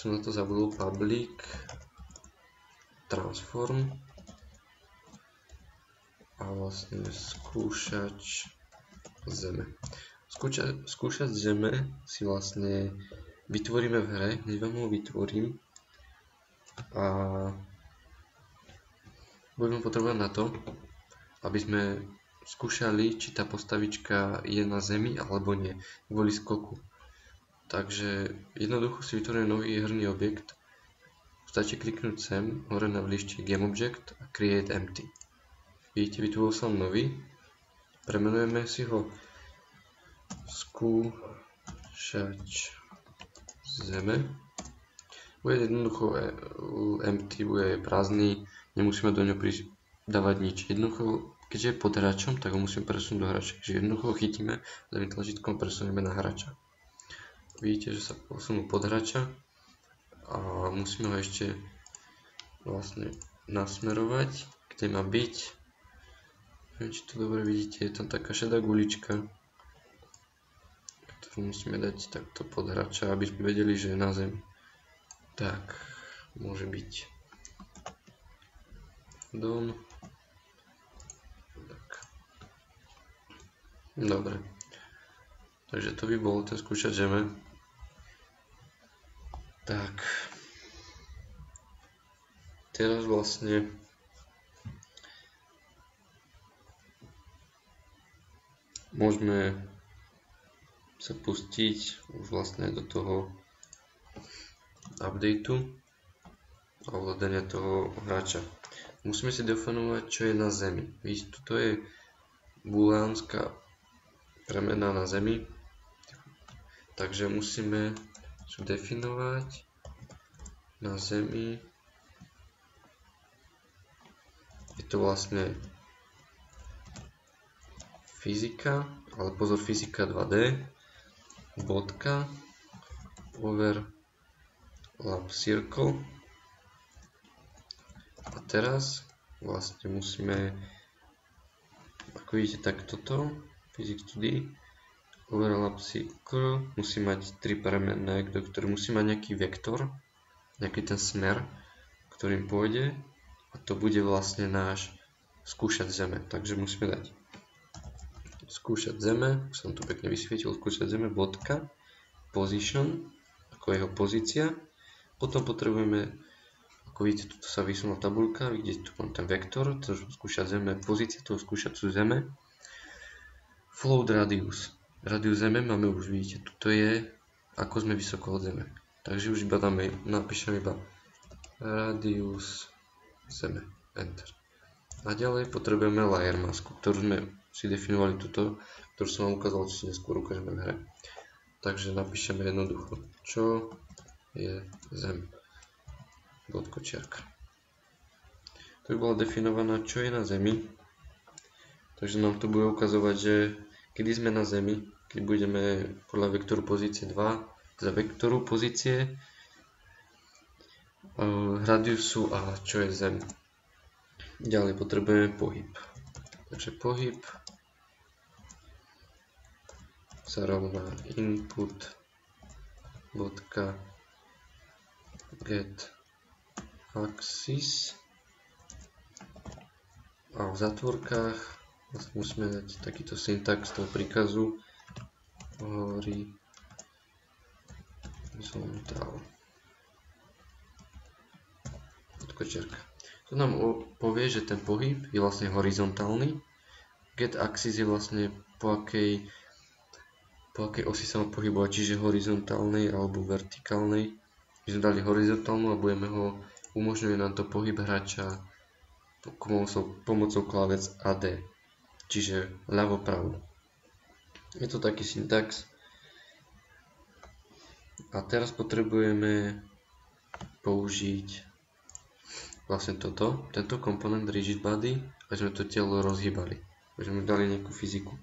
som na to zabudol, public transform a vlastne skúšač zeme. Skúšač zeme si vlastne vytvoríme v hre, hneď vám ho vytvorím a budeme potrebovať na to, aby sme skúšali, či tá postavička je na zemi alebo nie, kvôli skoku. Takže jednoducho si vytvoríme nový herný objekt. Stačí kliknúť sem, hore na vličke Game Object a Create Empty. Vidíte, vytvoril som nový. Premenujeme si ho skúšač zeme. Bude jednoducho empty, bude prázdny, nemusíme do ňoho dávať nič. Jednoducho, keďže je pod hráčom, tak ho musíme presunúť do hráča. Takže jednoducho ho chytíme, ľavým tlačítkom presunieme na hráča. Vidíte, že sa posunú pod hráča a musíme ho ešte vlastne nasmerovať, kde má byť. Neviem, či to dobre vidíte, je tam taká šedá gulička, ktorú musíme dať takto pod hráča, aby sme vedeli, že je na zemi. Tak, môže byť dom. Tak. Dobre. Takže to by bolo ten skúšač zeme. Tak. Teraz vlastne môžeme sa pustiť už vlastne do toho updateu a ovládania toho hráča. Musíme si definovať, čo je na zemi. Vidíte, toto je booleánska premena na zemi. Takže musíme definovať na zemi. Je to vlastne fyzika, ale pozor, fyzika 2D, bodka, overlap circle. A teraz vlastne musíme, ako vidíte, tak toto, physics 2D, overlap circle, musí mať 3 premenné, ktorý musí mať nejaký vektor, nejaký ten smer, ktorým pôjde, a to bude vlastne náš skúšať zeme. Takže musíme dať skúšať zeme, už som to pekne vysvietil, skúšať zeme, bodka, position, ako jeho pozícia. Potom potrebujeme, ako vidíte, tu sa vysunula tabuľka, vidíte tu ten vektor, to skúšať zeme, pozícia toho skúšaču zeme. Float radius. Radius zeme máme už, vidíte, tuto je, ako sme vysoko od zeme. Takže už iba napíšeme iba radius zeme, enter. A ďalej potrebujeme layer masku, ktorú sme si definovali tuto, ktorú som vám ukázal, či si neskôr ukážeme v hre. Takže napíšeme jednoducho, čo je zem. Bodkočiarka. To by bola definovaná, čo je na zemi. Takže nám to bude ukazovať, že kedy sme na zemi, keď budeme podľa vektoru pozície 2, za vektoru pozície, radiusu a čo je zem. Ďalej potrebujeme pohyb. Takže pohyb sa rovná input bodka get axis a v zatvorkách musíme dať takýto syntax toho príkazu horizontal. Bodkočiarka. To nám povie, že ten pohyb je vlastne horizontálny. Get axis je vlastne po akej osi sa má pohybovať, čiže horizontálnej alebo vertikálnej. My sme dali horizontálnu a umožňuje nám to pohyb hráča pomocou klávec AD, čiže ľavo-pravo. Je to taký syntax. A teraz potrebujeme použiť vlastne tento komponent rigid body, aby sme to telo rozhýbali, aby sme dali nejakú fyziku.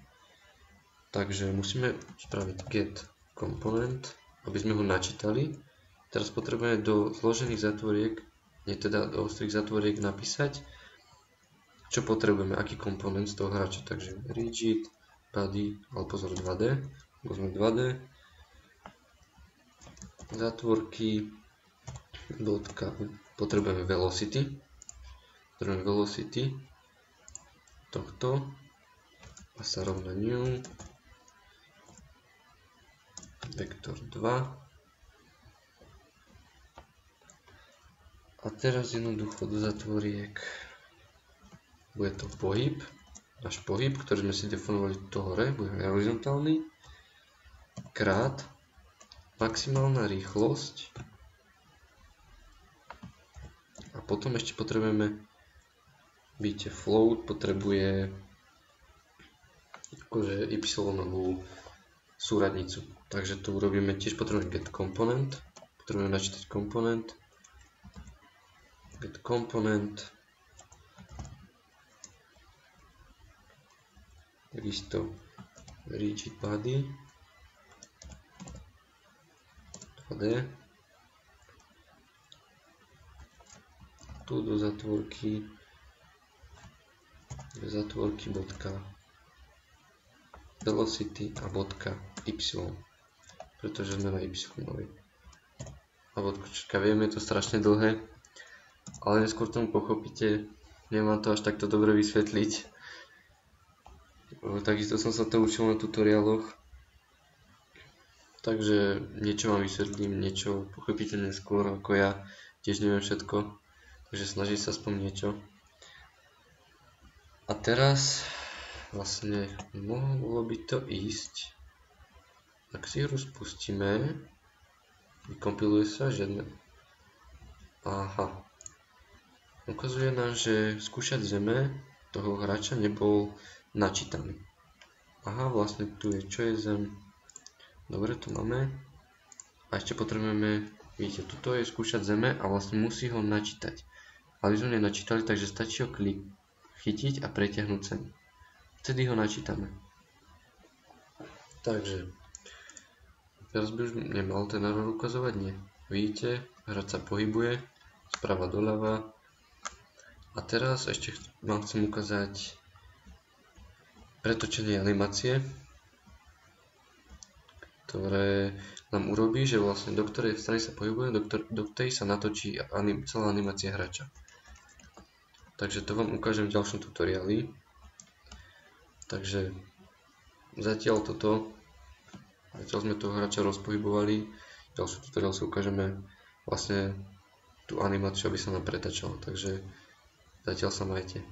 Takže musíme spraviť get komponent, aby sme ho načítali. Teraz potrebujeme do zložených zatvoriek, teda do ostrých zatvoriek napísať, čo potrebujeme, aký komponent z toho hráča. Takže rigid body, ale pozor 2D, pozme 2D, zatvorky potrebujeme velocity. Tohto a sa rovná new vektor 2. A teraz jednoducho do zatvoriek bude to pohyb. Náš pohyb, ktorý sme si definovali tu hore, bude horizontálny, krát maximálna rýchlosť. A potom ešte potrebujeme float potrebuje akože y-ovú súradnicu. Takže tu urobíme, tiež potrebujeme get component, potrebujeme načítať komponent, get component, takisto rigid body 2D, tu do zatvorky bodka velocity a bodka y, pretože sme na y. A bodkočka, viem, je to strašne dlhé, ale neskôr tomu pochopíte, nemám to až takto dobre vysvetliť. Takisto som sa to učil na tutoriáloch, takže niečo vám vysvetlím, niečo pochopíte neskôr ako ja, tiež neviem všetko, takže snažím sa aspoň niečo. A teraz vlastne mohlo by to ísť, ak si hru spustíme, vykompiluje sa, žiadne. Aha. Ukazuje nám, že skúšať zeme toho hráča nebol načítaný. Aha, vlastne tu je, čo je zem. Dobre, tu máme. A ešte potrebujeme, vidíte, tuto je skúšať zeme a vlastne musí ho načítať. Ale sme nenačítali, takže stačí ho chytiť a pretiahnuť sem. Vtedy ho načítame. Takže teraz by už nemal ten error ukazovať, nie. Vidíte, hráč sa pohybuje sprava doľava. A teraz ešte vám chcem ukázať pretočenie animácie, ktoré nám urobí, že vlastne do ktorej strany sa pohybuje, do ktorej sa natočí celá animácia hráča. Takže to vám ukážem v ďalšom tutoriáli. Takže zatiaľ sme toho hráča rozpohybovali. V ďalšom tutoriálu si ukážeme vlastne tú animáciu, aby sa nám pretačala. Takže zatiaľ sa majte.